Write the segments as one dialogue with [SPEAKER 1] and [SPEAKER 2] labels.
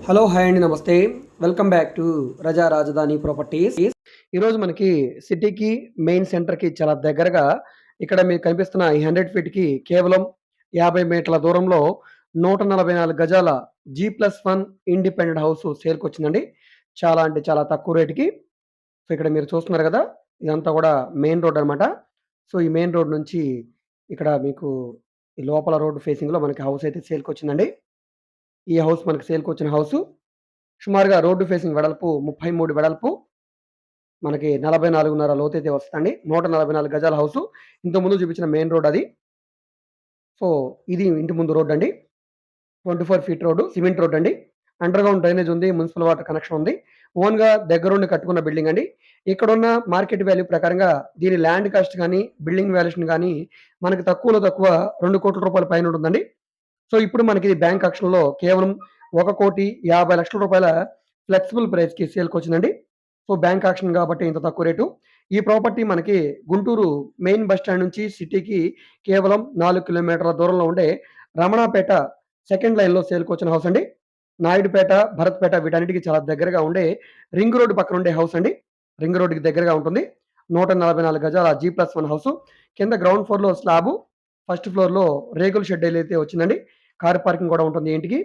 [SPEAKER 1] Hello hi అండి నమస్తే. Welcome back to రజా రాజధాని ప్రాపర్టీస్. ఈరోజు మనకి సిటీకి మెయిన్ సెంటర్‌కి చాలా దగ్గరగా ఇక్కడ మీకు కనిపిస్తున్న ఈ 100 ఫీట్‌కి కేవలం 50 మీటర్ల దూరంలో 144 గజాల G+1 ఇండిపెండెంట్ హౌస్ సేల్‌కొచ్చిందండి. చాలా అంటే చాలా తక్కువ రేట్‌కి. సో, ఇక్కడ మీరు చూస్తున్నారు గదా! ఇదంతా గూడా మెయిన్ రోడ్ అనమాట. సో, ఈ మెయిన్ రోడ్ నుంచి ఇక్కడ మీకు ఈ లోపల రోడ్ ఫేసింగ్‌లో మనకి హౌస్ అయితే సేల్‌కొచ్చిందండి. ఈ హౌస్ మనకి సేల్‌కొచ్చిన హౌసు సుమారుగా రోడ్డు ఫేసింగ్ వెడల్పు 33 వెడల్పు, మనకి 44.5 లోతైతే వస్తదండి. 144 గజాల హౌసు. ఇంతకుముందు చూపించిన మెయిన్ రోడ్ అది. సో, ఇది ఇంటి ముందు రోడ్డండి. 24 ఫీట్ రోడ్డు, సిమెంట్ రోడ్డండి. అండర్‌గ్రౌండ్ డ్రైనేజ్ ఉంది. మున్సిపల్ వాటర్ కనెక్షన్ ఉంది. ఓన్‌గా దగ్గరుండి కట్టుకున్న బిల్డింగ్ అండి. ఇక్కడున్న మార్కెట్ వాల్యూ ప్రకారంగా దీని ల్యాండ్ కాస్ట్ గాని, బిల్డింగ్ వాల్యుయేషన్ గాని మనకి తక్కువలో తక్కువ రూ. 2,00,00,000 పైన ఉంటుందండి. సో, ఇప్పుడు మనకి బ్యాంక్ ఆక్షన్‌లో కేవలం రూ. 1,50,00,000 ఫ్లెక్సిబుల్ ప్రైస్‌కి సేల్‌కొచ్చిందండి. సో, బ్యాంక్ ఆక్షన్ కాబట్టి ఇంత తక్కువ రేటు. ఈ ప్రాపర్టీ మనకి గుంటూరు మెయిన్ బస్ స్టాండ్ నుంచి సిటీకి కేవలం 4 కిలోమీటర్ల దూరంలో ఉండే రమణాపేట సెకండ్ లైన్‌లో సేల్‌కొచ్చిన హౌస్ అండి. నాయుడుపేట, భరత్‌పేట వీటన్నిటికి చాలా దగ్గరగా ఉండే రింగ్ రోడ్ పక్కన ఉండే హౌస్ అండి. రింగ్ రోడ్‌కి దగ్గరగా ఉంటుంది. 144 గజాల G+1 హౌసు. కింద గ్రౌండ్ ఫ్లోర్‌లో స్లాబు, ఫస్ట్ ఫ్లోర్‌లో రేకుల షెడ్ అయితే వచ్చిందండి. కార్ పార్కింగ్ కూడా ఉంటుంది ఈ ఇంటికి.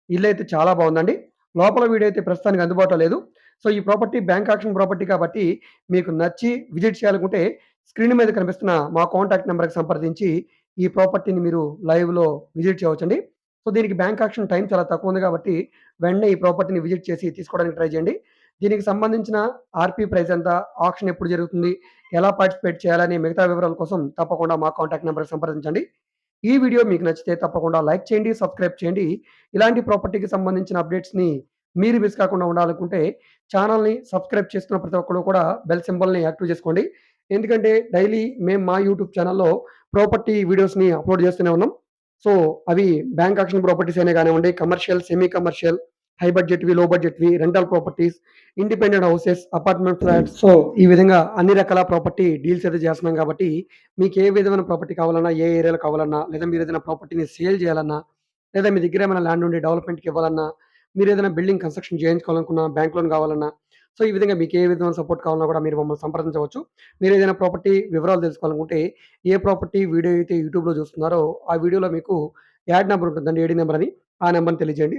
[SPEAKER 1] ఇల్లైతే చాలా బావుందండి. లోపల వీడైతే ప్రస్తుతానికి అందుబాటులో లేదు. సో, ఈ ప్రాపర్టీ బ్యాంక్ ఆక్షన్ ప్రాపర్టీ కాబట్టి మీకు నచ్చి విజిట్ చేయాలనుకుంటే స్క్రీన్ మీద కనిపిస్తున్న మా కాంటాక్ట్ నంబర్‌కి సంప్రదించి ఈ ప్రాపర్టీని మీరు లైవ్‌లో విజిట్ చేయవచ్చండి. సో, దీనికి బ్యాంక్ ఆక్షన్ టైం చాలా తక్కువ ఉంది కాబట్టి వెంటనే ఈ ప్రాపర్టీని విజిట్ చేసి తీసుకోవడానికి ట్రై చేయండి. దీనికి సంబంధించిన ఆర్‌పీ ప్రైస్ ఎంత? ఆక్షన్ ఎప్పుడు జరుగుతుంది? ఎలా పార్టిసిపేట్ చేయాలని మిగతా వివరాల కోసం తప్పకుండా మా కాంటాక్ట్ నంబర్‌కి సంప్రదించండి. ఈ వీడియో మీకు నచ్చితే తప్పకుండా లైక్ చేయండి, సబ్స్క్రైబ్ చేయండి. ఇలాంటి ప్రాపర్టీకి సంబంధించిన అప్డేట్స్‌ని మీరు మిస్ కాకుండా ఉండాలనుకుంటే ఛానెల్‌ని సబ్స్క్రైబ్ చేసుకున్న ప్రతి ఒక్కళ్ళు కూడా బెల్ సింబల్‌ని యాక్టివ్ చేసుకోండి. ఎందుకంటే డైలీ మేము మా యూట్యూబ్ ఛానెల్‌లో ప్రాపర్టీ వీడియోస్‌ని అప్‌లోడ్ చేస్తూనే ఉన్నాం. సో, అవి బ్యాంక్ ఆక్షన్ ప్రాపర్టీస్ అయినా గానివ్వండి, కమర్షియల్, సెమీ కమర్షియల్, హై బడ్జెట్‌వి, లో బడ్జెట్‌వి, rental properties, independent houses, apartment flats. So, ఈ విధంగా అన్ని రకాల ప్రాపర్టీ డీల్స్ అయితే చేస్తున్నాం కాబట్టి మీకు ఏ విధమైన ప్రాపర్టీ కావాలన్నా, ఏ ఏరియాలో కావాలన్నా, లేదా మీరేదైనా ప్రాపర్టీని సేల్ చేయాలన్నా, లేదా మీ దగ్గర ఏమైనా ల్యాండ్ ఉండి డెవలప్‌మెంట్‌కి ఇవ్వాలన్నా, మీరేదైనా బిల్డింగ్ కన్‌స్ట్రక్షన్ చేయించుకోవాలనుకున్నా, బ్యాంక్ లోన్ కావాలన్నా, సో, ఈ విధంగా మీకు ఏ విధమైన సపోర్ట్ కావాలన్నా కూడా మీరు మమ్మల్ని సంప్రదించవచ్చు. మీరేదైనా ప్రాపర్టీ వివరాలు తెలుసుకోవాలనుకుంటే, ఏ ప్రాపర్టీ వీడియో అయితే యూట్యూబ్‌లో చూస్తున్నారో, ఆ వీడియోలో మీకు యాడ్ నంబర్ ఉంటుందండి. ఏడీ నంబర్ అని. ఆ నంబర్‌ని తెలియజేయండి.